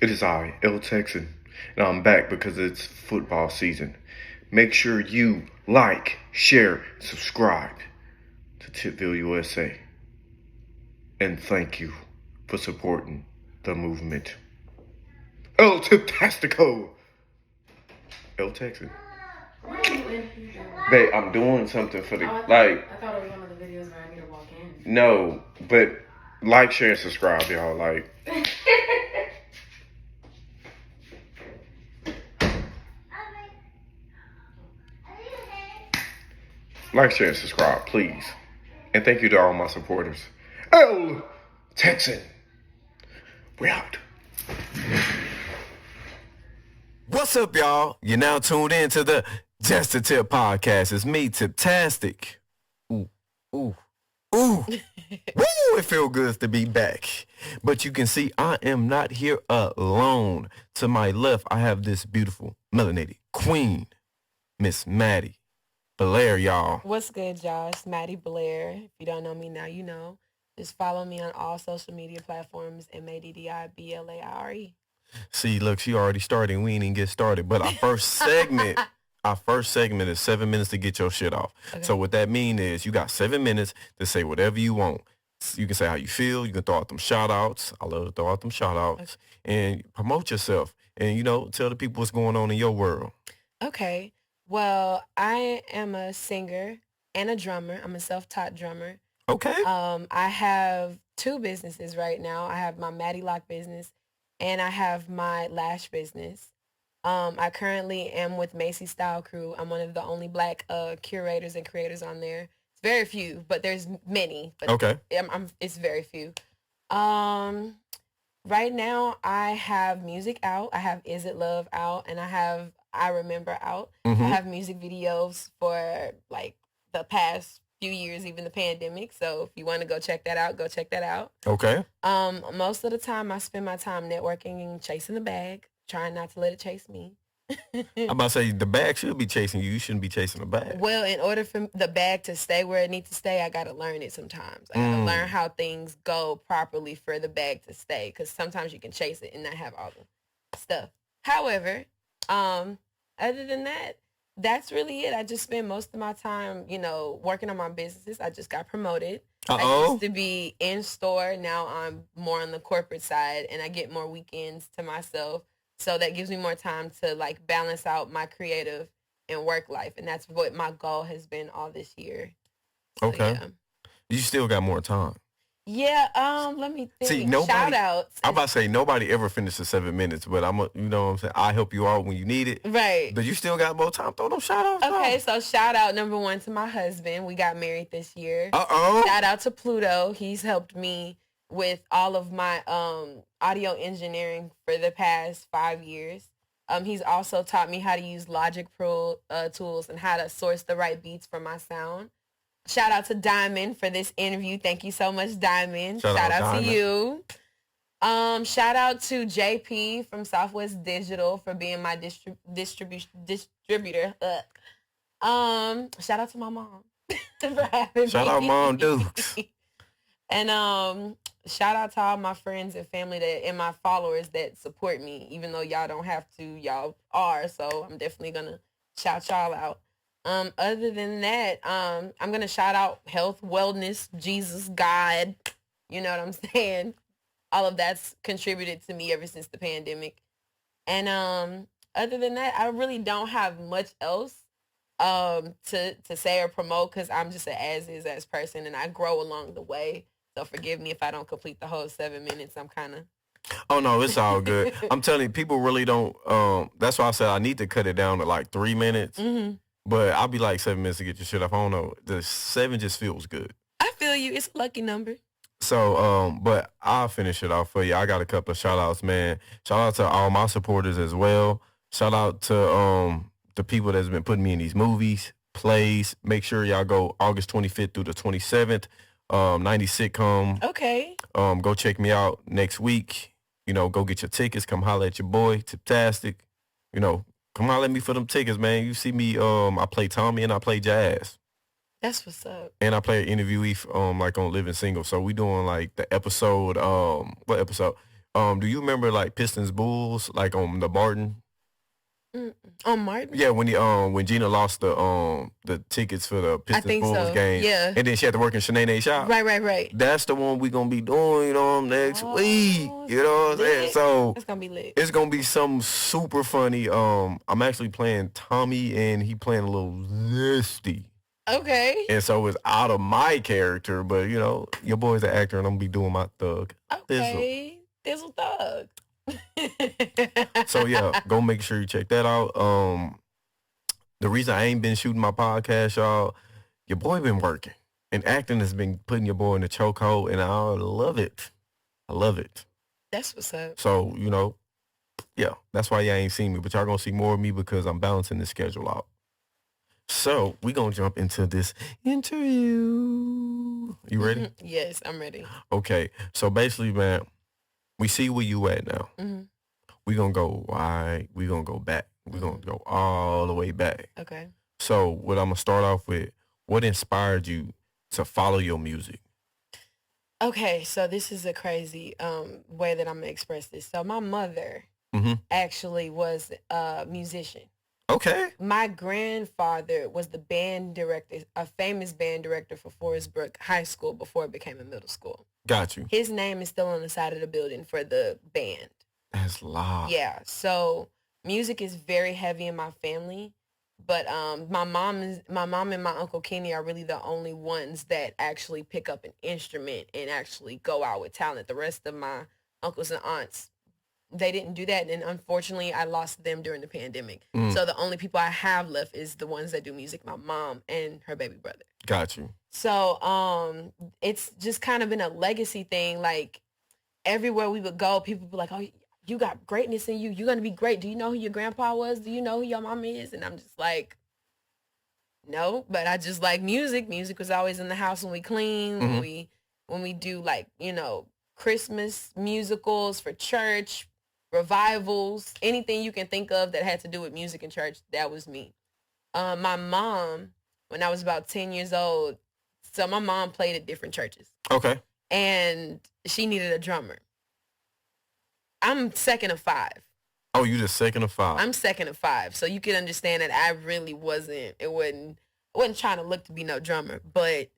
It is I, L Texan, and I'm back because it's football season. Make sure you like, share, subscribe to Tipville USA. And thank you for supporting the movement. El Tiptastico! El Texan. What are you in here? Babe, I'm doing something for the, I thought it was one of the videos where I need to walk in. No, but like, share, and subscribe, y'all. Like, share, and subscribe, please. And thank you to all my supporters. El Texan. We out. What's up, y'all? You're now tuned in to the Just a Tip podcast. It's me, Tiptastic. Ooh. Woo, it feels good to be back. But you can see I am not here alone. To my left, I have this beautiful melanated queen, Miss Maddi Blaire, y'all. What's good, y'all? It's Maddi Blaire. If you don't know me now, you know. Just follow me on all social media platforms, MADDIBLAIRE. See, look, she already started. We ain't even get started. But our first segment is 7 minutes to get your shit off. Okay. So what that means is you got 7 minutes to say whatever you want. You can say how you feel. You can throw out them shout outs. I love to throw out them shout outs. Okay. And promote yourself. And, you know, tell the people what's going on in your world. Okay. Well, I am a singer and a drummer. I'm a self-taught drummer. Okay. I have 2 businesses right now. I have my Maddie Lock business and I have my lash business. I currently am with Macy's Style Crew. I'm one of the only Black curators and creators on there. It's very few, but there's many. But okay. It's very few. Right now, I have music out. I have Is It Love out, and I have I Remember out. Mm-hmm. I have music videos for like the past few years, even the pandemic. So if you want to go check that out, go check that out. Okay. Most of the time, I spend my time networking and chasing the bag. Trying not to let it chase me. I'm about to say, the bag should be chasing you. You shouldn't be chasing the bag. Well, in order for the bag to stay where it needs to stay, I got to learn it sometimes. I got to learn how things go properly for the bag to stay. Because sometimes you can chase it and not have all the stuff. However, other than that, that's really it. I just spend most of my time, you know, working on my businesses. I just got promoted. I used to be in store. Now I'm more on the corporate side and I get more weekends to myself. So that gives me more time to like balance out my creative and work life. And that's what my goal has been all this year. So, okay. Yeah. You still got more time. Yeah. Let me think. See, nobody, shout outs. I'm about to say nobody ever finishes 7 minutes, but you know what I'm saying? I help you out when you need it. Right. But you still got more time. Throw them shout outs. Okay. So shout out number 1 to my husband. We got married this year. Shout out to Pluto. He's helped me with all of my audio engineering for the past 5 years. He's also taught me how to use Logic Pro tools and how to source the right beats for my sound. Shout out to Diamond for this interview. Thank you so much, Diamond. Shout out to you. Shout out to JP from Southwest Digital for being my distributor. Shout out to my mom for having Shout out Mom Dukes. And shout out to all my friends and family and my followers that support me, even though y'all don't have to, y'all are. So I'm definitely gonna shout y'all out. Other than that, I'm gonna shout out health, wellness, Jesus, God. You know what I'm saying? All of that's contributed to me ever since the pandemic. And other than that, I really don't have much else to say or promote because I'm just an as person and I grow along the way. So forgive me if I don't complete the whole 7 minutes. I'm kind of... Oh, no, it's all good. I'm telling you, people really don't... that's why I said I need to cut it down to like 3 minutes. Mm-hmm. But I'll be like 7 minutes to get your shit off. I don't know. The 7 just feels good. I feel you. It's a lucky number. So, but I'll finish it off for you. I got a couple of shout-outs, man. Shout-out to all my supporters as well. Shout-out to the people that's been putting me in these movies, plays. Make sure y'all go August 25th through the 27th. 90 sitcom. Okay. Go check me out next week. You know, go get your tickets. Come holler at your boy, Tiptastic. You know, come holler at me for them tickets, man. You see me, I play Tommy and I play jazz. That's what's up. And I play an interviewee, like on Living Single. So we doing like the episode, what episode? Do you remember like Pistons Bulls, like on the Martin? On Martin? Yeah, when Gina lost the tickets for the I Pistons think Bulls so. game, Yeah. and then she had to work in Shanae shop. Right. That's the one we gonna be doing, you know, next week. You know what I'm saying? So it's gonna be lit. It's gonna be something super funny. I'm actually playing Tommy, and he playing a little zesty. Okay. And so it's out of my character, but you know, your boy's an actor, and I'm gonna be doing my thug. Okay. Thizzle thug. So yeah, go make sure you check that out. The reason I ain't been shooting my podcast, y'all, your boy been working, and acting has been putting your boy in the chokehold, and I love it. I love it. That's what's up. So you know, yeah, that's why y'all ain't seen me, but y'all gonna see more of me because I'm balancing the schedule out. So we gonna jump into this interview. You ready? Yes, I'm ready. Okay, so basically, man, we see where you at now. We gonna go wide. We gonna go back. We gonna go all the way back. Okay. So what I'm gonna start off with, what inspired you to follow your music? Okay, so this is a crazy way that I'm gonna express this. So my mother actually was a musician. Okay. My grandfather was the band director, a famous band director for Forest Brook High School before it became a middle school. Got you. His name is still on the side of the building for the band. That's loud. Yeah, so music is very heavy in my family, but my mom and my Uncle Kenny are really the only ones that actually pick up an instrument and actually go out with talent. The rest of my uncles and aunts, they didn't do that, and unfortunately I lost them during the pandemic. So the only people I have left is the ones that do music, my mom and her baby brother. Got you. So it's just kind of been a legacy thing. Like everywhere we would go, people would be like, oh, you got greatness in you. You're going to be great. Do you know who your grandpa was? Do you know who your mom is? And I'm just like, no, but I just like music. Music was always in the house when we clean, when we do like, you know, Christmas musicals for church, revivals, anything you can think of that had to do with music and church, that was me. My mom, when I was about 10 years old, so my mom played at different churches. Okay. And she needed a drummer. I'm second of 5. Oh, you just second of 5. I'm second of 5. So you can understand that I really wasn't trying to look to be no drummer, but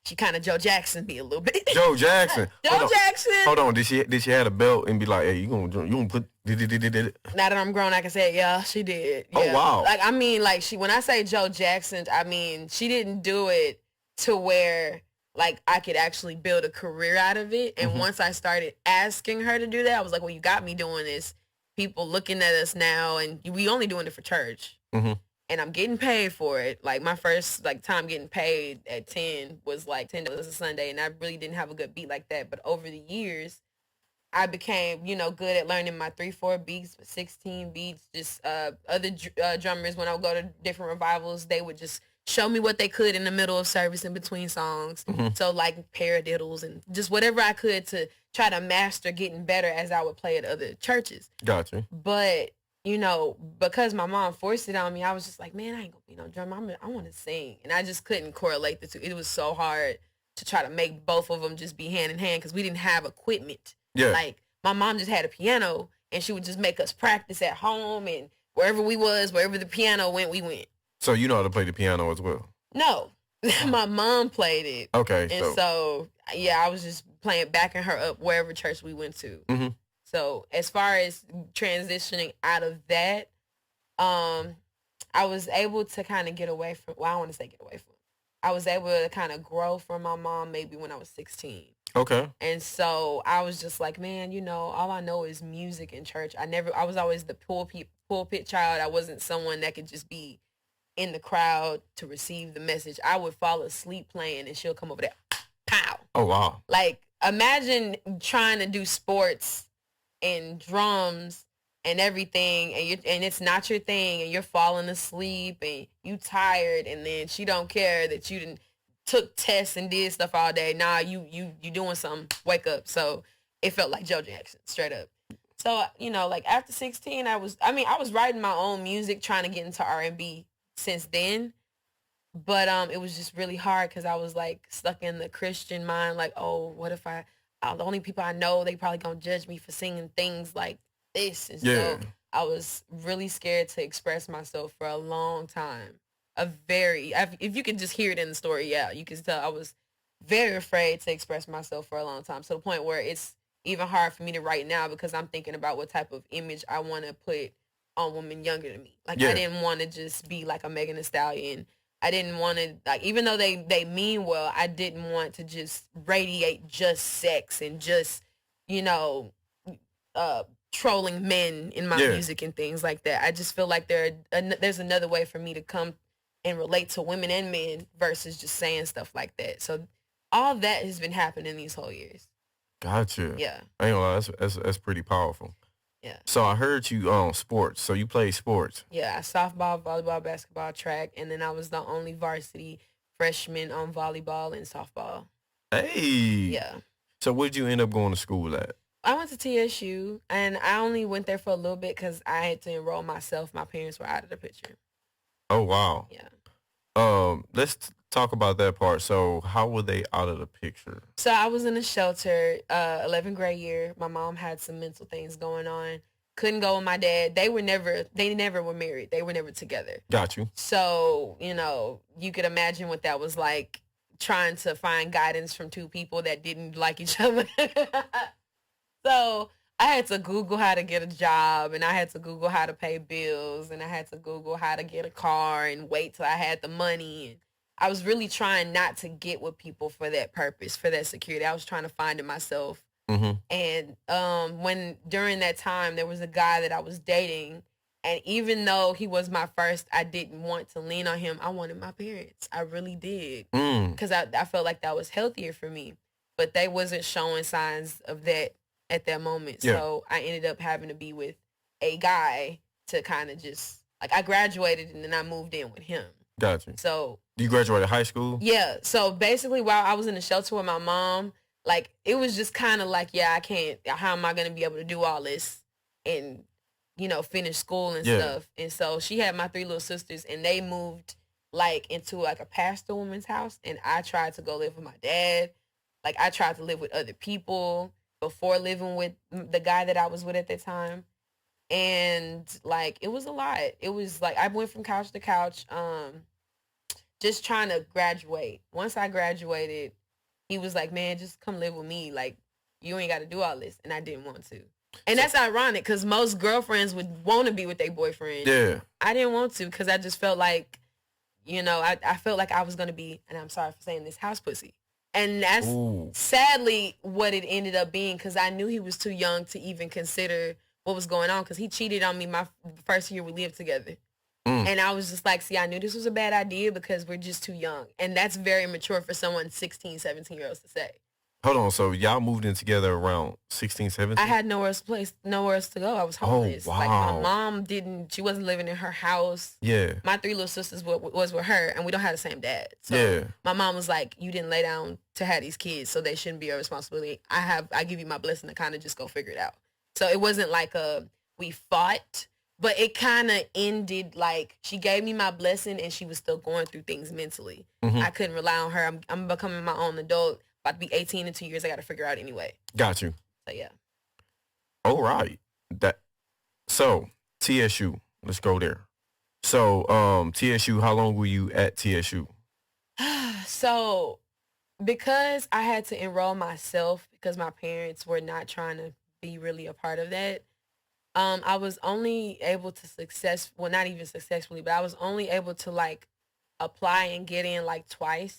she kind of Joe Jackson me a little bit. Joe Jackson. Jackson. Hold on. Did she have a belt and be like, hey, you gonna put Now that I'm grown, I can say, yeah, she did. Yeah. Oh, wow. Like, I mean, like when I say Joe Jackson, I mean, she didn't do it to where like I could actually build a career out of it. And once I started asking her to do that, I was like, well, you got me doing this. People looking at us now, and we only doing it for church. And I'm getting paid for it. Like my first like time getting paid at 10 was like $10 a Sunday, and I really didn't have a good beat like that. But over the years, I became, you know, good at learning my 3/4 beats, 16 beats. Just other drummers, when I would go to different revivals, they would just show me what they could in the middle of service in between songs. So like paradiddles and just whatever I could to try to master getting better as I would play at other churches. Gotcha. But, you know, because my mom forced it on me, I was just like, man, I ain't gonna be no drummer. I want to sing. And I just couldn't correlate the two. It was so hard to try to make both of them just be hand in hand because we didn't have equipment. Yeah. Like my mom just had a piano and she would just make us practice at home, and wherever the piano went, we went. So you know how to play the piano as well? No. My mom played it. Okay. And so yeah, I was just backing her up wherever church we went to. So as far as transitioning out of that, I was able to kind of get away from, well, I want to say get away from. I was able to kind of grow from my mom maybe when I was 16. Okay. And so I was just like, man, you know, all I know is music and church. I was always the pulpit child. I wasn't someone that could just be in the crowd to receive the message. I would fall asleep playing and she'll come over there, pow. Oh, wow. Like, imagine trying to do sports and drums and everything, and it's not your thing, and you're falling asleep and you tired, and then she don't care that you didn't took tests and did stuff all day. Nah, you doing something. Wake up. So it felt like Joe Jackson, straight up. So, you know, like after 16, I was writing my own music, trying to get into RnB since then. But it was just really hard because I was like stuck in the Christian mind, like, oh, what if I the only people I know, they probably gonna judge me for singing things like this. And Yeah. so I was really scared to express myself for a long time. If you can just hear it in the story, yeah, you can tell I was very afraid to express myself for a long time, to the point where it's even hard for me to write now because I'm thinking about what type of image I want to put on women younger than me. Like, Yeah. I didn't want to just be like a Megan Thee Stallion. I didn't want to, like, even though they mean well, I didn't want to just radiate just sex and just, you know, trolling men in my Yeah. music and things like that. I just feel like there's another way for me to come and relate to women and men versus just saying stuff like that. So all that has been happening these whole years. Gotcha. Yeah. I ain't gonna lie, that's pretty powerful. Yeah. So I heard you sports. So you play sports. Yeah, softball, volleyball, basketball, track, and then I was the only varsity freshman on volleyball and softball. Hey. Yeah. So where'd you end up going to school at? I went to TSU, and I only went there for a little bit because I had to enroll myself. My parents were out of the picture. Oh wow. Yeah. Let's talk about that part. So how were they out of the picture? So I was in a shelter, 11th grade year. My mom had some mental things going on. Couldn't go with my dad. They never were married. They were never together. Got you. So, you could imagine what that was like, trying to find guidance from two people that didn't like each other. So I had to Google how to get a job, and I had to Google how to pay bills, and I had to Google how to get a car and wait till I had the money. And I was really trying not to get with people for that purpose, for that security. I was trying to find it myself. Mm-hmm. And when during that time, there was a guy that I was dating, and even though he was my first, I didn't want to lean on him. I wanted my parents. I really did, because I felt like that was healthier for me. But they wasn't showing signs of that at that moment. Yeah. So I ended up having to be with a guy to kind of just, like, I graduated and then I moved in with him. Gotcha. So you graduated high school? Yeah. So basically, while I was in the shelter with my mom, like, it was just kind of like, yeah, I can't, how am I going to be able to do all this and, finish school and stuff? And so she had my 3 little sisters, and they moved, like, into, like, a pastor woman's house, and I tried to go live with my dad. Like, I tried to live with other people before living with the guy that I was with at the time. And, like, it was a lot. It was, like, I went from couch to couch, just trying to graduate. Once I graduated, he was like, man, just come live with me. Like, you ain't got to do all this. And I didn't want to. And that's ironic, because most girlfriends would want to be with their boyfriend. Yeah. I didn't want to, because I just felt like, I felt like I was going to be, and I'm sorry for saying this, house pussy. And that's sadly what it ended up being, because I knew he was too young to even consider what was going on, because he cheated on me my first year we lived together. And I was just like, see, I knew this was a bad idea because we're just too young. And that's very mature for someone 16, 17-year-olds to say. Hold on. So y'all moved in together around 16, 17? I had nowhere else to go. I was homeless. Oh, wow. Like, my mom she wasn't living in her house. Yeah. My 3 little sisters was with her, and we don't have the same dad. So Yeah. my mom was like, you didn't lay down to have these kids, so they shouldn't be your responsibility. I give you my blessing to kind of just go figure it out. So it wasn't like we fought, but it kind of ended like she gave me my blessing, and she was still going through things mentally. I couldn't rely on her. I'm becoming my own adult. About to be 18 in 2 years. I got to figure out anyway. Got you. So yeah. All right. So TSU. Let's go there. So TSU. How long were you at TSU? So because I had to enroll myself because my parents were not trying to be really a part of that. I was only able to not even successfully, but I was only able to, like, apply and get in, like, twice.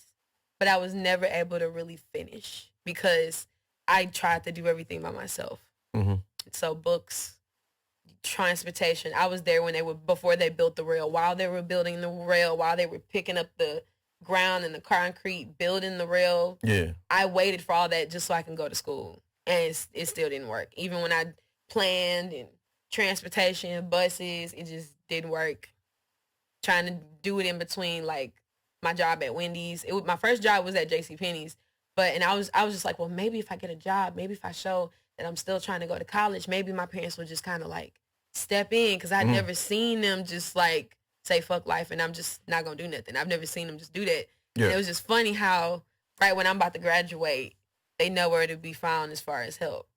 But I was never able to really finish because I tried to do everything by myself. So books, transportation. I was there before they built the rail, while they were building the rail, while they were picking up the ground and the concrete, building the rail. Yeah. I waited for all that just so I can go to school. And it still didn't work. Even when I planned and transportation, buses, it just didn't work. Trying to do it in between, like, my job at Wendy's. My first job was at JCPenney's, and I was just like, well, maybe if I get a job, maybe if I show that I'm still trying to go to college, maybe my parents would just kind of, like, step in, because I'd never seen them just, like, say fuck life and I'm just not gonna do nothing. I've never seen them just do that. Yeah. And it was just funny how right when I'm about to graduate, they nowhere to be found as far as help.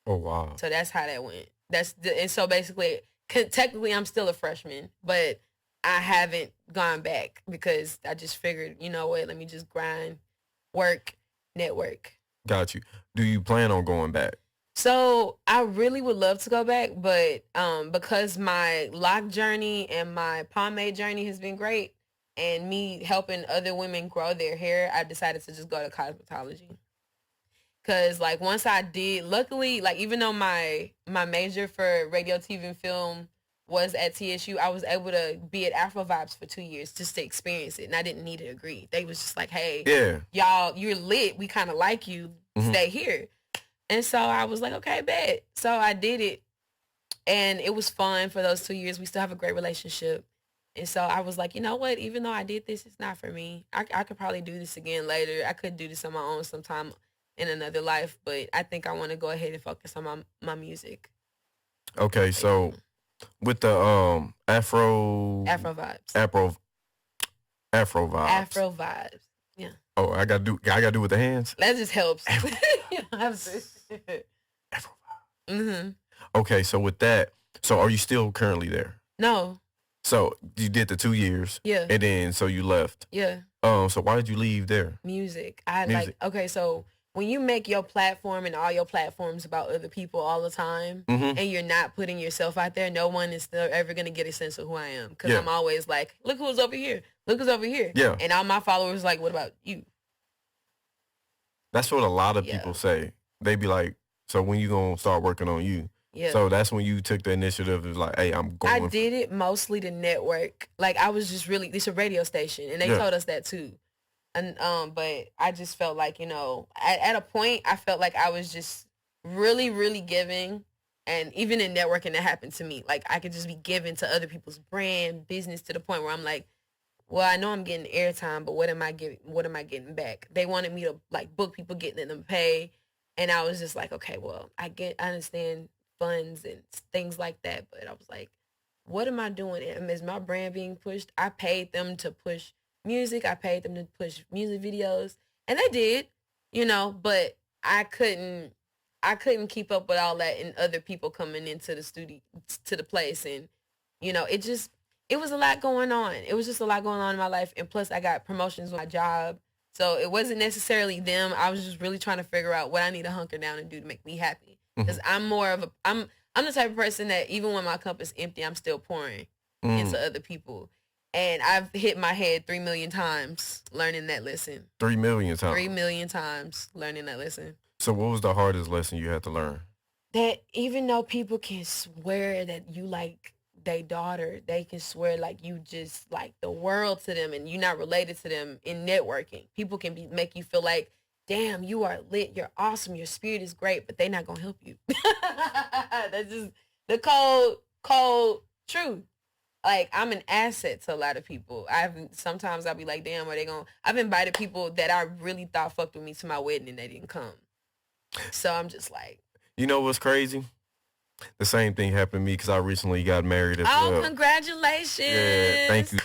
Oh wow. So that's how that went. And so basically, technically, I'm still a freshman, but I haven't gone back because I just figured, you know what, let me just grind, work, network. Got you. Do you plan on going back? So I really would love to go back, but because my lock journey and my pomade journey has been great, and me helping other women grow their hair, I decided to just go to cosmetology. Cause like once I did, luckily, like even though my major for radio, TV, and film was at TSU, I was able to be at Afro Vibes for 2 years just to experience it, and I didn't need a degree. They was just like, "Hey, Yeah. y'all, you're lit. We kind of like you. Stay here." And so I was like, "Okay, bet." So I did it, and it was fun for those 2 years. We still have a great relationship, and so I was like, you know what? Even though I did this, it's not for me. I could probably do this again later. I could do this on my own sometime in another life, but I think I want to go ahead and focus on my music. Okay, so with the Afro vibes. Afro vibes. Afro vibes. Yeah. Oh, I gotta do with the hands. That just helps. You don't have to. Afro vibes. Okay, so with that, so are you still currently there? No. So you did the 2 years. Yeah. And then so you left. Yeah. So why did you leave there? Music. Okay, so when you make your platform and all your platforms about other people all the time, and you're not putting yourself out there, no one is still ever going to get a sense of who I am. Because I'm always like, look who's over here. Look who's over here. Yeah. And all my followers like, what about you? That's what a lot of people say. They be like, so when you going to start working on you? Yeah. So that's when you took the initiative of like, hey, I'm going. I did it mostly to network. Like I was just really, it's a radio station, and they told us that too. And but I just felt like, you know, at a point I felt like I was just really, really giving, and even in networking that happened to me. Like I could just be giving to other people's brand business to the point where I'm like, well, I know I'm getting airtime, but what am I getting back? They wanted me to like book people, getting them pay, and I was just like, okay, well, I understand funds and things like that, but I was like, what am I doing? Is my brand being pushed? I paid them to push music. I paid them to push music videos, and they did, you know, but I couldn't keep up with all that and other people coming into the studio, to the place. And, you know, it was a lot going on. It was just a lot going on in my life. And plus I got promotions with my job. So it wasn't necessarily them. I was just really trying to figure out what I need to hunker down and do to make me happy. Because I'm the type of person that even when my cup is empty, I'm still pouring into other people. And I've hit my head 3 million times learning that lesson. 3 million times? 3 million times learning that lesson. So what was the hardest lesson you had to learn? That even though people can swear that you like their daughter, they can swear like you just like the world to them and you're not related to them in networking. People can make you feel like, damn, you are lit, you're awesome, your spirit is great, but they're not going to help you. That's just the cold truth. Like, I'm an asset to a lot of people. Sometimes I'll be like, damn, I've invited people that I really thought fucked with me to my wedding and they didn't come. So I'm just like. You know what's crazy? The same thing happened to me because I recently got married as well. Oh, congratulations. Yeah, thank you.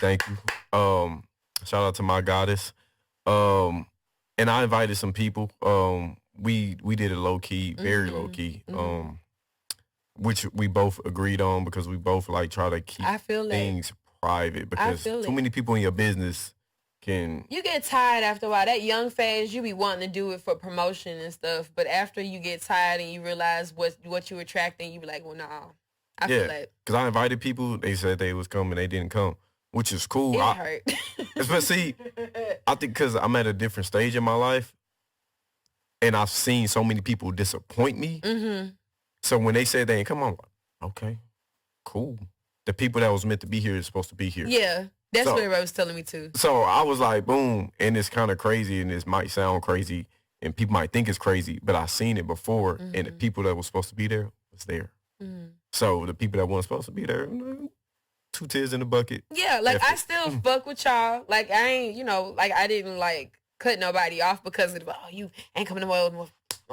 Shout out to my goddess. And I invited some people. We did it low key, very low key. Which we both agreed on because we both like try to keep things private because too many people in your business can. You get tired after a while. That young phase, you be wanting to do it for promotion and stuff, but after you get tired and you realize what you attracting, you be like, well, nah. I feel like because I invited people, they said they was coming, they didn't come, which is cool. It hurt. But see, I think because I'm at a different stage in my life, and I've seen so many people disappoint me. So when they said they ain't come on, okay, cool. The people that was meant to be here is supposed to be here. Yeah, that's what everybody was telling me too. So I was like, boom, and it's kind of crazy, and this might sound crazy, and people might think it's crazy, but I seen it before, and the people that was supposed to be there was there. So the people that weren't supposed to be there, 2 tears in the bucket. Yeah, like I still fuck with y'all. Like I ain't, like I didn't like cut nobody off because of you ain't coming to my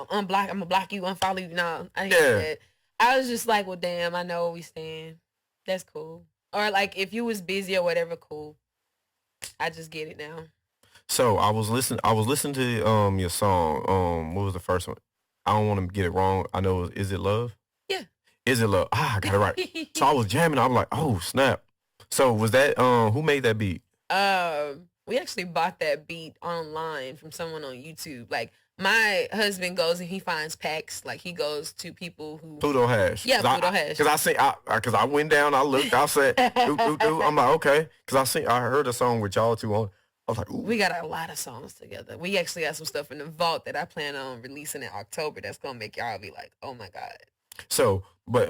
I'm gonna block you, unfollow you. No, I didn't do that. I was just like, well, damn, I know where we stand. That's cool. Or like if you was busy or whatever, cool. I just get it now. So I was listening to your song. What was the first one? I don't want to get it wrong. I know Is It Love? Yeah. Is It Love? Ah, I got it right. So I was jamming. I'm like, oh snap. So was that who made that beat? We actually bought that beat online from someone on YouTube. Like my husband goes and he finds packs. Like he goes to people who Pluto Hash. Yeah, Pluto Hash. Because I went down, I looked, I said, I'm like, okay. Because I heard a song with y'all two on. I was like, ooh. We got a lot of songs together. We actually got some stuff in the vault that I plan on releasing in October. That's gonna make y'all be like, oh my god. So, but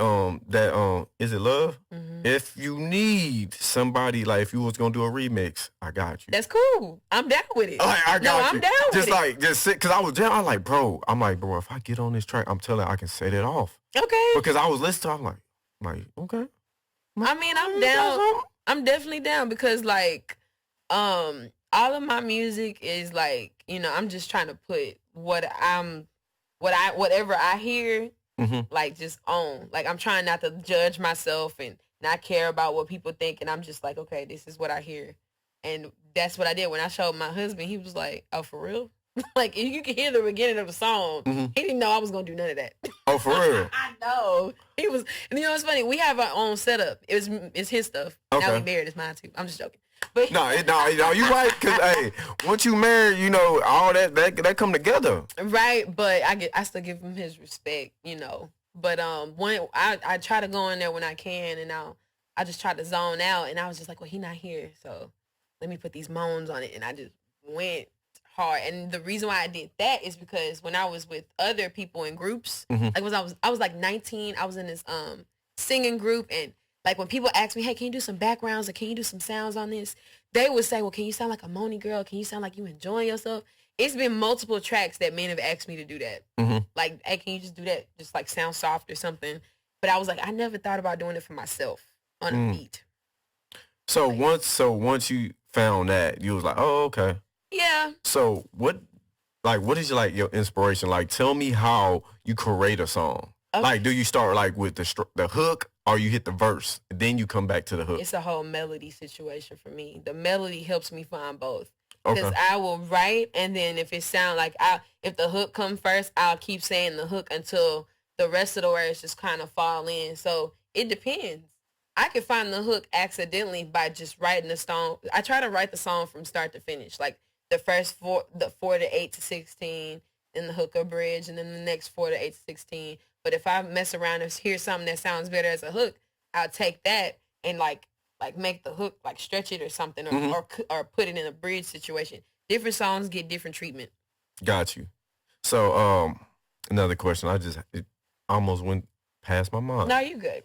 that Is It Love? Mm-hmm. If you need somebody, like if you was gonna do a remix, I got you. That's cool. I'm down with it. I got you. I'm down with it. Just sit, cause I was down. I'm like, bro, if I get on this track, I'm telling you, I can set it off. Okay. Because I was listening to, I'm like, okay. I mean, I'm down. I'm definitely down because like, all of my music is like, you know, I'm just trying to put whatever I hear. Mm-hmm. Like just on. Like I'm trying not to judge myself and not care about what people think, and I'm just like, okay, this is what I hear, and that's what I did. When I showed my husband, he was like, oh, for real? Like you can hear the beginning of the song. Mm-hmm. He didn't know I was gonna do none of that. Oh, for real? I know. He was, and you know what's funny? We have our own setup. It's his stuff. Okay. Now we married. It's mine too. I'm just joking. But no, you right. Cause hey, once you married, you know all that come together. Right, but I still give him his respect, you know. But when I try to go in there when I can, and I just try to zone out, and I was just like, well, he not here, so let me put these moans on it, and I just went hard. And the reason why I did that is because when I was with other people in groups, mm-hmm. like when I was like 19, I was in this singing group, and like when people ask me, hey, can you do some backgrounds or can you do some sounds on this? They would say, well, can you sound like a moany girl? Can you sound like you enjoying yourself? It's been multiple tracks that men have asked me to do that. Mm-hmm. Like, hey, can you just do that? Just like sound soft or something. But I was like, I never thought about doing it for myself on a beat. So once you found that, you was like, oh, okay. Yeah. So what is like your inspiration? Like, tell me how you create a song. Okay. Like, do you start like with the hook, or you hit the verse, and then you come back to the hook? It's a whole melody situation for me. The melody helps me find both. Because I will write, and then if it sound like if the hook come first, I'll keep saying the hook until the rest of the words just kind of fall in. So it depends. I could find the hook accidentally by just writing the song. I try to write the song from start to finish, like the first 4 to 8 to 16, then the hook or bridge, and then the next 4 to 8 to 16. But if I mess around and hear something that sounds better as a hook, I'll take that and like make the hook, like stretch it or something, or, mm-hmm. or put it in a bridge situation. Different songs get different treatment. Got you. So another question. It almost went past my mind. No, you good.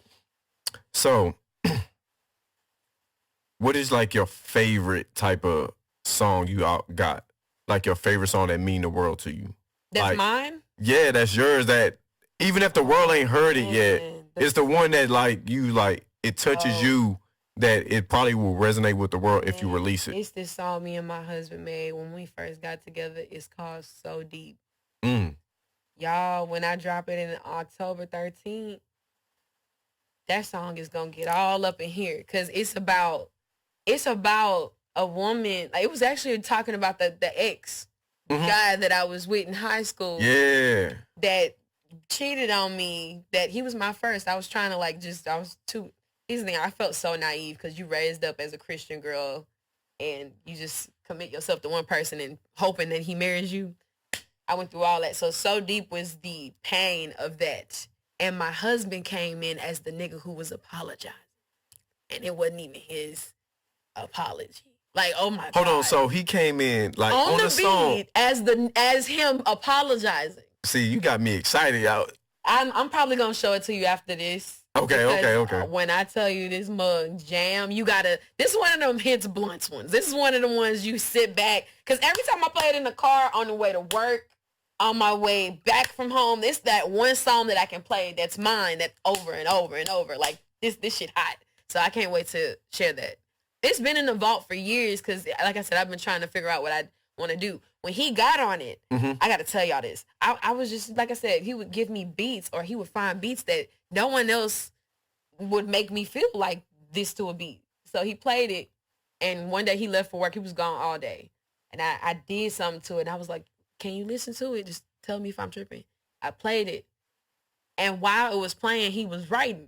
So what is like your favorite type of song you got? Like your favorite song that mean the world to you? That's like, mine? Yeah, that's yours. That even if the world ain't heard it yet, it's the one that like you like it touches you, that it probably will resonate with the world if you release it. It's this song me and my husband made when we first got together. It's called So Deep. Y'all, when I drop it in October 13th, that song is gonna get all up in here because it's about a woman. Like, it was actually talking about the ex guy that I was with in high school. Yeah. That cheated on me. That he was my first. I was trying to I was too. I felt so naive because you raised up as a Christian girl and you just commit yourself to one person and hoping that he marries you. I went through all that. So deep was the pain of that. And my husband came in as the nigga who was apologizing. And it wasn't even his apology. Like, oh my God. Hold on, so he came in like on the song as him apologizing. See, you got me excited out. I'm probably gonna show it to you after this. Okay. When I tell you this mug jam, this is one of them hits blunts ones. This is one of the ones you sit back. Because every time I play it in the car on the way to work, on my way back from home, it's that one song that I can play that's mine, that's over and over and over. Like, this shit hot. So I can't wait to share that. It's been in the vault for years because, like I said, I've been trying to figure out what I want to do. When he got on it, I got to tell y'all this. I was just, like I said, he would give me beats, or he would find beats that no one else would make me feel like this to a beat. So he played it, and one day he left for work. He was gone all day. And I did something to it. And I was like, can you listen to it? Just tell me if I'm tripping. I played it. And while it was playing, he was writing.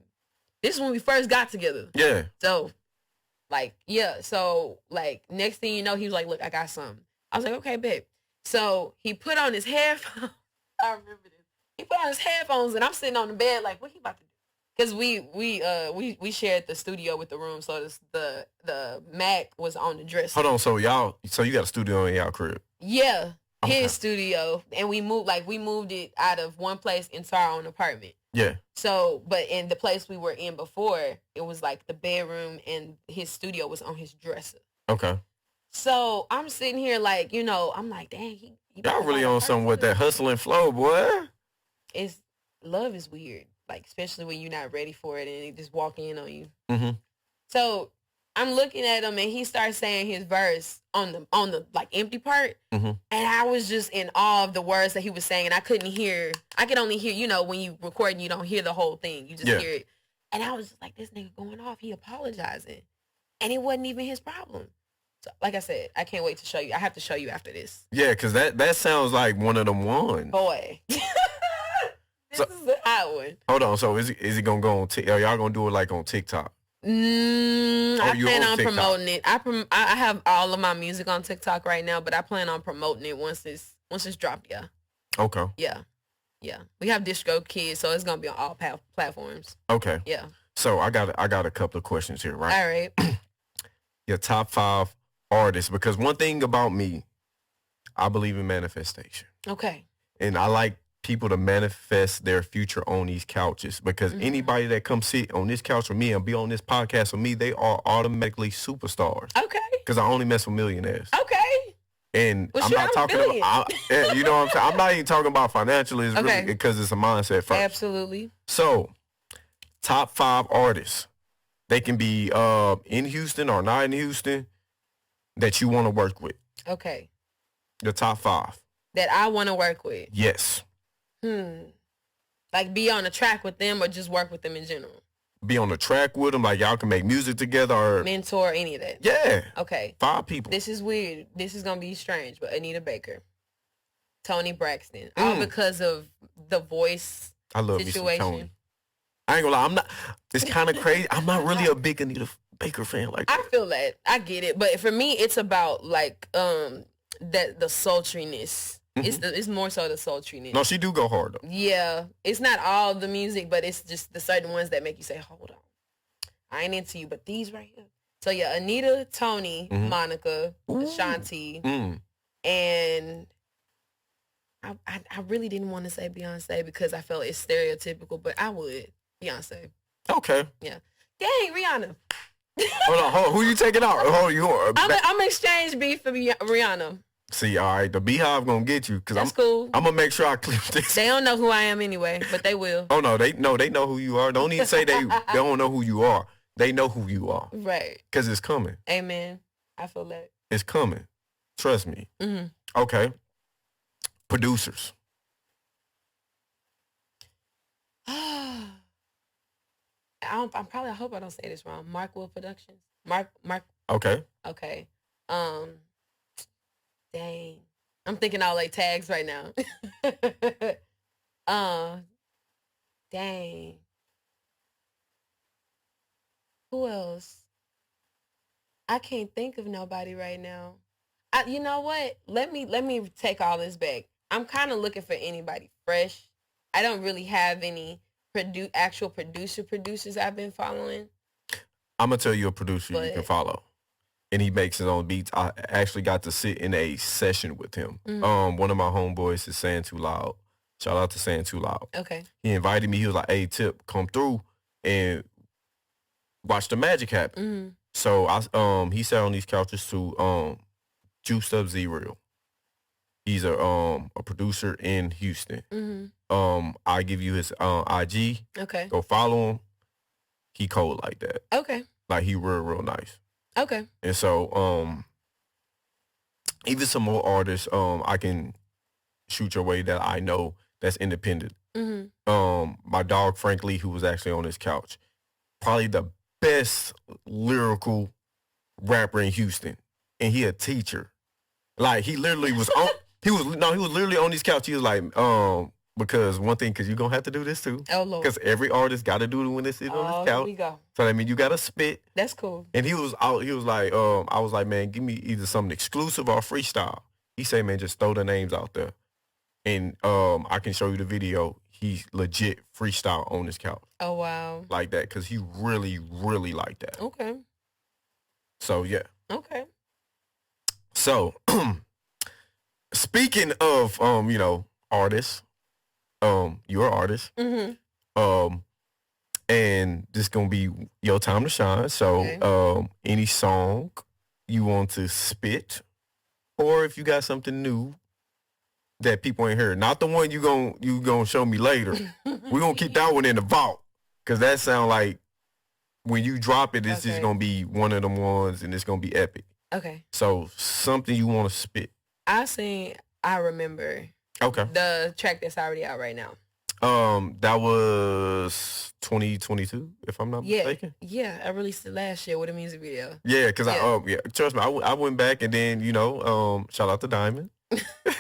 This is when we first got together. Yeah. So, like, yeah. So, like, next thing you know, he was like, look, I got something. I was like, okay, babe. So he put on his headphones. I remember this. He put on his headphones and I'm sitting on the bed like, what he about to do? Because we shared the studio with the room, so the Mac was on the dresser. Hold on, so you got a studio in y'all crib? Yeah, Okay. his studio, and we moved it out of one place into our own apartment. Yeah. So, but in the place we were in before, it was like the bedroom, and his studio was on his dresser. Okay. So I'm sitting here like, I'm like, dang, he y'all really on something with that hustle and flow, boy. Love is weird. Like, especially when you're not ready for it and they just walk in on you. Mm-hmm. So I'm looking at him and he starts saying his verse on the like empty part. Mm-hmm. And I was just in awe of the words that he was saying. And I could only hear, when you record and you don't hear the whole thing. You just hear it. And I was just like, this nigga going off. He apologizing. And it wasn't even his problem. So, like I said, I can't wait to show you. I have to show you after this. Yeah, because that sounds like one of them ones. Boy. This is a hot one. Hold on. So is it gonna go on? Are y'all gonna do it like on TikTok? I plan on TikTok? Promoting it. I have all of my music on TikTok right now, but I plan on promoting it once it's dropped. Yeah. Okay. Yeah. We have Disco Kids, so it's gonna be on all platforms. Okay. Yeah. So I got a couple of questions here, right? All right. Your top 5 artists, because one thing about me, I believe in manifestation. Okay. And I like people to manifest their future on these couches, because anybody that comes sit on this couch with me and be on this podcast with me, they are automatically superstars. Okay. Because I only mess with millionaires. Okay. And well, I'm not talking about, you know what I'm saying? I'm not even talking about financially. It's really because it's a mindset first. Absolutely. So, top 5 artists. They can be in Houston or not in Houston that you want to work with. Okay. The top 5. That I want to work with. Yes. Like be on a track with them or just work with them in general? Be on the track with them, like y'all can make music together or... Mentor, any of that? Yeah. Okay. 5 people. This is weird. This is going to be strange, but Anita Baker, Tony Braxton, all because of the voice I love situation. Me some Tony. I ain't gonna lie, I'm not... It's kind of crazy. I'm not really a big Anita Baker fan like that. I feel that. I get it. But for me, it's about like the sultriness. It's more so the sultriness. No, she do go hard though. Yeah. It's not all the music, but it's just the certain ones that make you say, hold on. I ain't into you, but these right here. So yeah, Anita, Tony, Monica, Ashanti, and I really didn't want to say Beyonce because I felt it's stereotypical, but I would. Beyonce. Okay. Yeah. Dang, Rihanna. Hold on. Who you taking out? I'm exchange beef for Rihanna. See, all right, the Beehive gonna get you because cool. I'm gonna make sure I clip this. They don't know who I am anyway, but they will. Oh no, they know who you are. Don't even say they don't know who you are. They know who you are. Right. Because it's coming. Amen. I feel that. It's coming. Trust me. Okay. Producers. I hope I don't say this wrong. Markwood Productions. Mark. Okay. Okay. Dang. I'm thinking all like tags right now. Dang. Who else? I can't think of nobody right now. You know what? Let me take all this back. I'm kind of looking for anybody fresh. I don't really have any actual producers I've been following. I'm gonna tell you a producer you can follow, and he makes his own beats. I actually got to sit in a session with him. One of my homeboys is Saying Too Loud. Shout out to Saying Too Loud. Okay. He invited me. He was like, "Hey, Tip, come through and watch the magic happen." So he sat on these couches to Juiced Up Z-Real. He's a producer in Houston. I give you his IG. Okay. Go follow him. He cold like that. Okay. Like he real nice. Okay. And so even some more artists I can shoot your way that I know that's independent. My dog Frank Lee, who was actually on this couch, probably the best lyrical rapper in Houston, and he a teacher. Like he literally was on. He was literally on his couch. He was like, because one thing, because you're gonna have to do this too. Oh Lord. Because every artist got to do it when they sit on his couch. Here we go. So I mean, you got to spit. That's cool. And he was out. He was like, I was like, man, give me either something exclusive or freestyle. He said, man, just throw the names out there, and I can show you the video. He's legit freestyle on his couch. Oh wow. Like that, because he really, really liked that. Okay. So yeah. Okay. So, speaking of artists, you're an artist. Mm-hmm. And this gonna be your time to shine. So, Okay. Any song you want to spit, or if you got something new that people ain't heard, not the one you gonna show me later. We're gonna keep that one in the vault, because that sound like when you drop it, it's just gonna be one of them ones, and it's gonna be epic. Okay. So something you want to spit. I sing I Remember. Okay. The track that's already out right now. That was 2022, if I'm not mistaken. Yeah, I released it last year with a music video. Yeah, because trust me, I went back and then shout out to Diamond.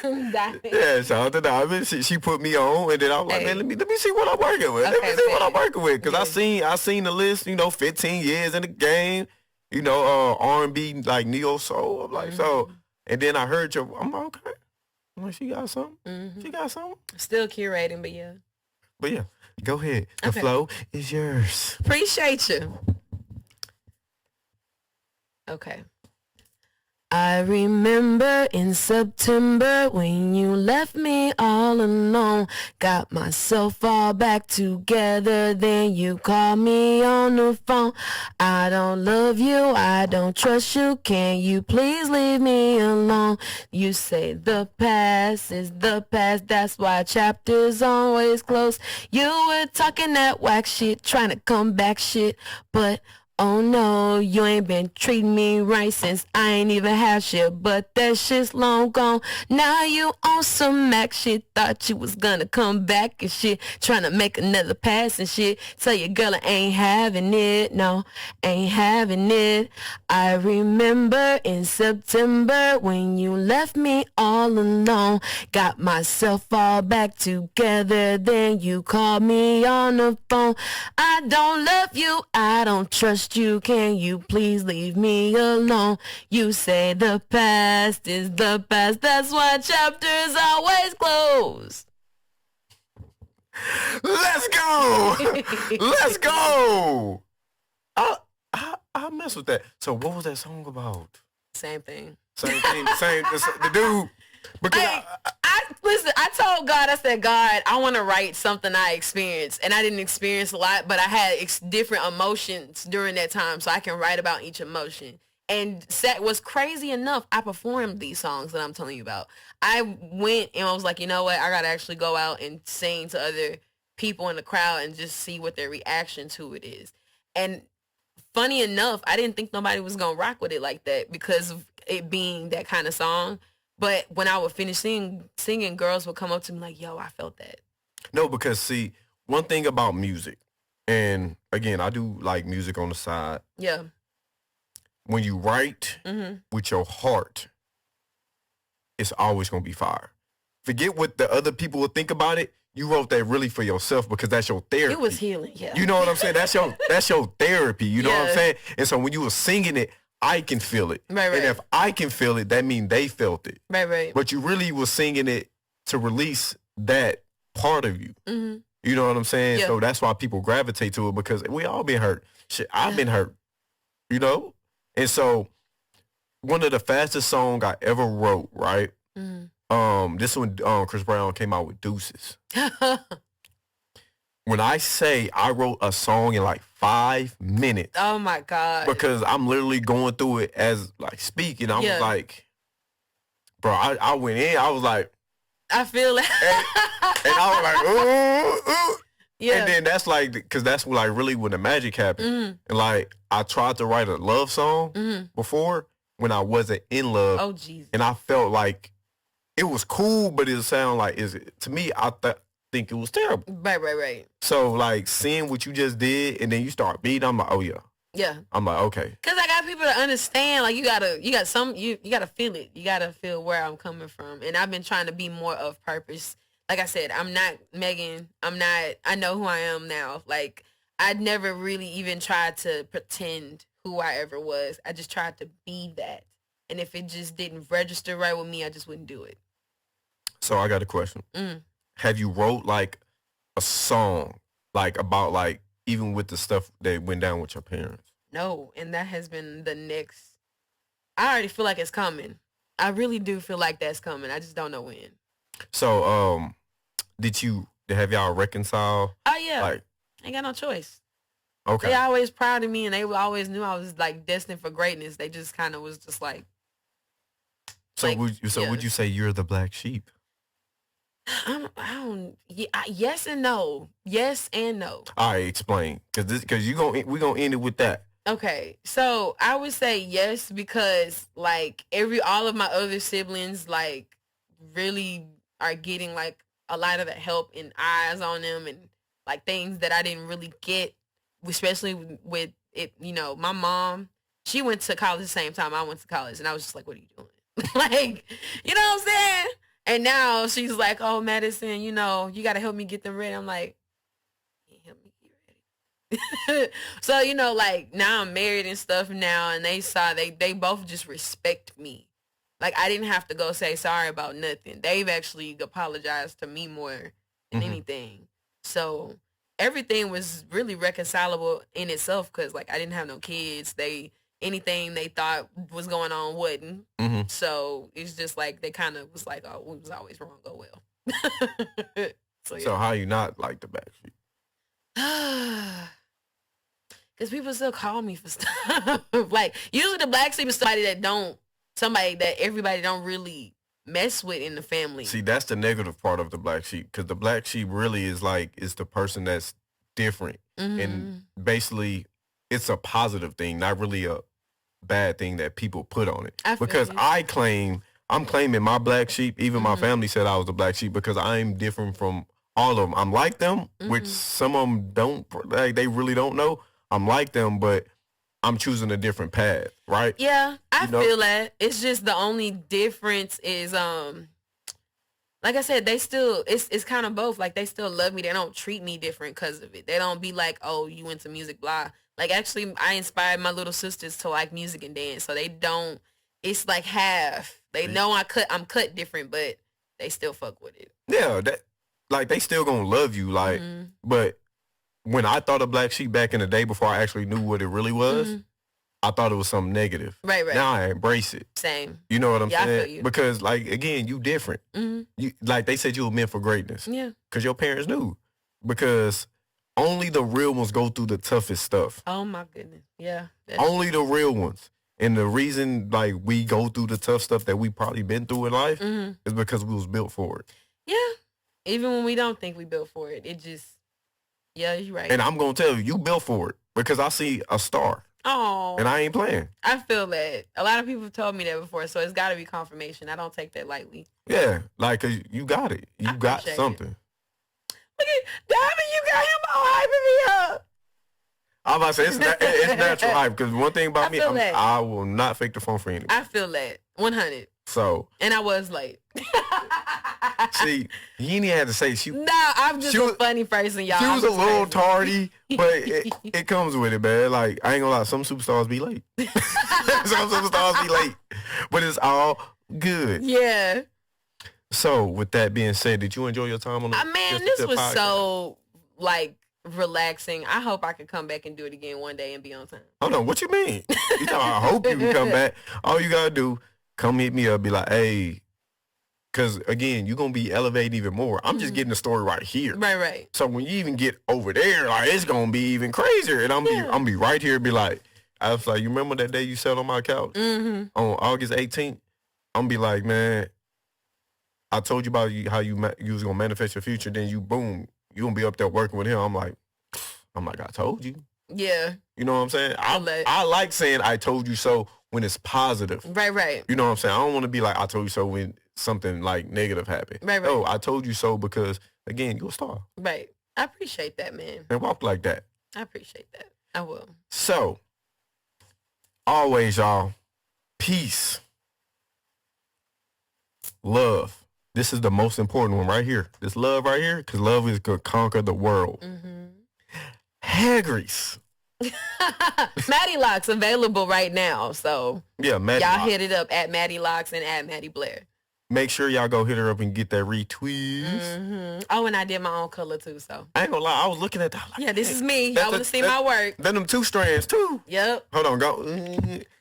Diamond. Yeah, shout out to Diamond. She put me on, and then I was like, man, let me see what I'm working with. Let me see what I'm working with, because I seen the list. 15 years in the game. R&B like neo soul. I'm like, so, and then I heard I'm like, okay. I'm like, she got something. Mm-hmm. She got something. Still curating, but yeah. But yeah, go ahead. The flow is yours. Appreciate you. Okay. I remember in September when you left me all alone. Got myself all back together, then you called me on the phone. I don't love you, I don't trust you, can you please leave me alone? You say the past is the past, that's why chapters always close. You were talking that whack shit, trying to come back shit, but oh no, you ain't been treating me right since I ain't even have shit, but that shit's long gone. Now you on some Mac shit, thought you was gonna come back and shit, trying to make another pass and shit. Tell your girl I ain't having it, no, ain't having it. I remember in September when you left me all alone. Got myself all back together, then you called me on the phone. I don't love you, I don't trust you, can you please leave me alone? You say the past is the past, that's why chapters always close. Let's go. Let's go. I mess with that. So what was that song about? Same thing. Same thing. The dude. Because listen, I told God, I said, God, I want to write something I experienced. And I didn't experience a lot, but I had different emotions during that time, so I can write about each emotion. And was crazy enough, I performed these songs that I'm telling you about. I went and I was like, you know what? I got to actually go out and sing to other people in the crowd and just see what their reaction to it is. And funny enough, I didn't think nobody was going to rock with it like that because of it being that kind of song. But when I would finish singing, girls would come up to me like, yo, I felt that. No, because see, one thing about music, and again, I do like music on the side. Yeah. When you write with your heart, it's always going to be fire. Forget what the other people will think about it. You wrote that really for yourself because that's your therapy. It was healing, yeah. You know what I'm saying? That's your therapy. You know what I'm saying? And so when you were singing it, I can feel it. Right. And if I can feel it, that means they felt it. Right. But you really were singing it to release that part of you. Mm-hmm. You know what I'm saying? Yeah. So that's why people gravitate to it, because we all been hurt. Shit, I've been hurt. You know? And so one of the fastest songs I ever wrote, right? Mm-hmm. This one, Chris Brown came out with Deuces. When I say I wrote a song in like 5 minutes. Oh my God. Because I'm literally going through it as like speaking. I was like, bro, I went in. I was like, I feel it. and I was like, ooh. Yeah. And then that's like, because that's like really when the magic happened. Mm-hmm. And like, I tried to write a love song before when I wasn't in love. Oh, Jesus. And I felt like it was cool, but it sounded like, to me, I think it was terrible. Right. So like seeing what you just did and then you start beating, I'm like, oh yeah. Yeah. I'm like, okay. Cause I got people to understand. Like you gotta feel it. You gotta feel where I'm coming from. And I've been trying to be more of purpose. Like I said, I'm not Megan. I know who I am now. Like I never really even tried to pretend who I ever was. I just tried to be that. And if it just didn't register right with me, I just wouldn't do it. So I got a question. Have you wrote like a song like about like even with the stuff that went down with your parents? No, and that has been the next. I already feel like it's coming. I really do feel like that's coming. I just don't know when. So have y'all reconciled? Oh yeah. Like, ain't got no choice. Okay. They always proud of me, and they always knew I was like destined for greatness. They just kind of was just like. So would you say you're the black sheep? Yes and no. Yes and no. All right, explain. Because we gonna end it with that. Okay, so I would say yes because like all of my other siblings like really are getting like a lot of the help and eyes on them and like things that I didn't really get, especially with it. You know, my mom, she went to college the same time I went to college, and I was just like, "What are you doing?" Like, you know what I'm saying? And now she's like, "Oh, Madison, you know, you got to help me get them ready." I'm like, "Help me get ready." So, you know, like now I'm married and stuff now, and they both just respect me. Like I didn't have to go say sorry about nothing. They've actually apologized to me more than anything. So everything was really reconcilable in itself because like I didn't have no kids. Anything they thought was going on wasn't. So it's just like they kind of was like, oh, we was always wrong. Oh well. So how you not like the black sheep? Because people still call me for stuff. Like usually the black sheep is somebody that everybody don't really mess with in the family. See, that's the negative part of the black sheep because the black sheep really is the person that's different and basically it's a positive thing, not really a bad thing that people put on it. Because I'm claiming my black sheep. Even my family said I was a black sheep because I'm different from all of them. I'm like them, which some of them don't. Like, they really don't know. I'm like them, but I'm choosing a different path, right? Yeah, I feel that. It's just the only difference is like I said, they still it's kind of both. Like they still love me. They don't treat me different because of it. They don't be like, oh, you into music, blah. Like actually, I inspired my little sisters to like music and dance, so they don't. It's like half. They know I'm cut different, but they still fuck with it. Yeah, like they still gonna love you, like. But when I thought of black sheep back in the day, before I actually knew what it really was, I thought it was something negative. Right. Now I embrace it. Same. You know what I'm saying? I feel you. Because like again, you different. You like they said you were meant for greatness. Yeah. Because your parents knew. Because only the real ones go through the toughest stuff. Oh my goodness. Yeah. Only the real ones. And the reason like we go through the tough stuff that we probably been through in life is because we was built for it. Yeah. Even when we don't think we built for it, it just, yeah, you're right. And I'm going to tell you, you built for it because I see a star. Oh. And I ain't playing. I feel that. A lot of people have told me that before, so it's got to be confirmation. I don't take that lightly. Yeah. Like, 'cause you got it. You got something. Look at Diamond, you got him all hyping me up. I'm about to say, it's natural hype because one thing about me, I will not fake the phone for anybody. I feel that. 100. So. And I was late. See, you ain't even had to say she. No, I'm just a funny person, y'all. She was a little tardy, but it comes with it, man. Like, I ain't gonna lie, some superstars be late. Some superstars be late. But it's all good. Yeah. So, with that being said, did you enjoy your time on the man, this was podcast? So, like, relaxing. I hope I could come back and do it again one day and be on time. Hold on, what you mean? I hope you can come back. All you gotta do, come hit me up, be like, hey, because again, you're gonna be elevated even more. I'm just getting the story right here. Right. So when you even get over there, like it's gonna be even crazier. And I'm be right here, be like, I was like, you remember that day you sat on my couch on August 18th? I'm be like, man, I told you about how you was gonna manifest your future. Then you boom, you gonna be up there working with him. I'm like, I told you. Yeah. You know what I'm saying? I like saying I told you so when it's positive. Right. You know what I'm saying? I don't want to be like I told you so when something like negative happened. Right. No, I told you so because again, you're a star. Right. I appreciate that, man. And walk like that. I appreciate that. I will. So, always, y'all, peace, love. This is the most important one right here. This love right here, because love is going to conquer the world. Hair grease. Maddie Locks available right now. So yeah, Maddie y'all Locks. hit it up at Maddie Locks and at Maddi Blaire. Make sure y'all go hit her up and get that retweet. Oh, and I did my own color too. So I ain't gonna lie, I was looking at that. Like, yeah, this is me. Y'all want to see my work? Then them 2 strands too. Yep. Hold on, go.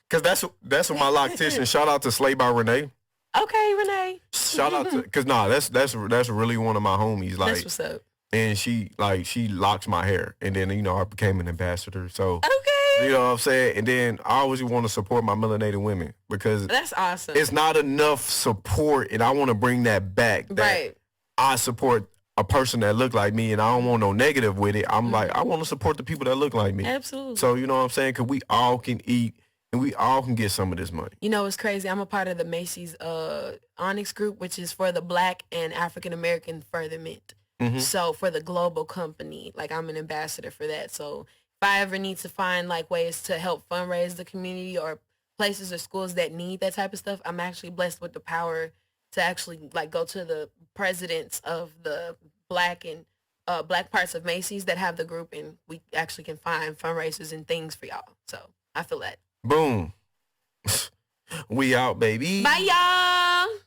Cause that's what my loctician. Shout out to Slay by Renee. Okay, Renee. Shout out to, cause that's really one of my homies. Like, that's what's up. And she locks my hair, and then I became an ambassador. So okay, you know what I'm saying. And then I always want to support my melanated women because that's awesome. It's not enough support, and I want to bring that back. That I support a person that look like me, and I don't want no negative with it. I'm like, I want to support the people that look like me. Absolutely. So you know what I'm saying? Cause we all can eat. And we all can get some of this money. You know, it's crazy. I'm a part of the Macy's Onyx group, which is for the Black and African American furtherment. So for the global company, like I'm an ambassador for that. So if I ever need to find like ways to help fundraise the community or places or schools that need that type of stuff, I'm actually blessed with the power to actually like go to the presidents of the Black and Black parts of Macy's that have the group, and we actually can find fundraisers and things for y'all. So I feel that. Boom. We out, baby. Bye, y'all.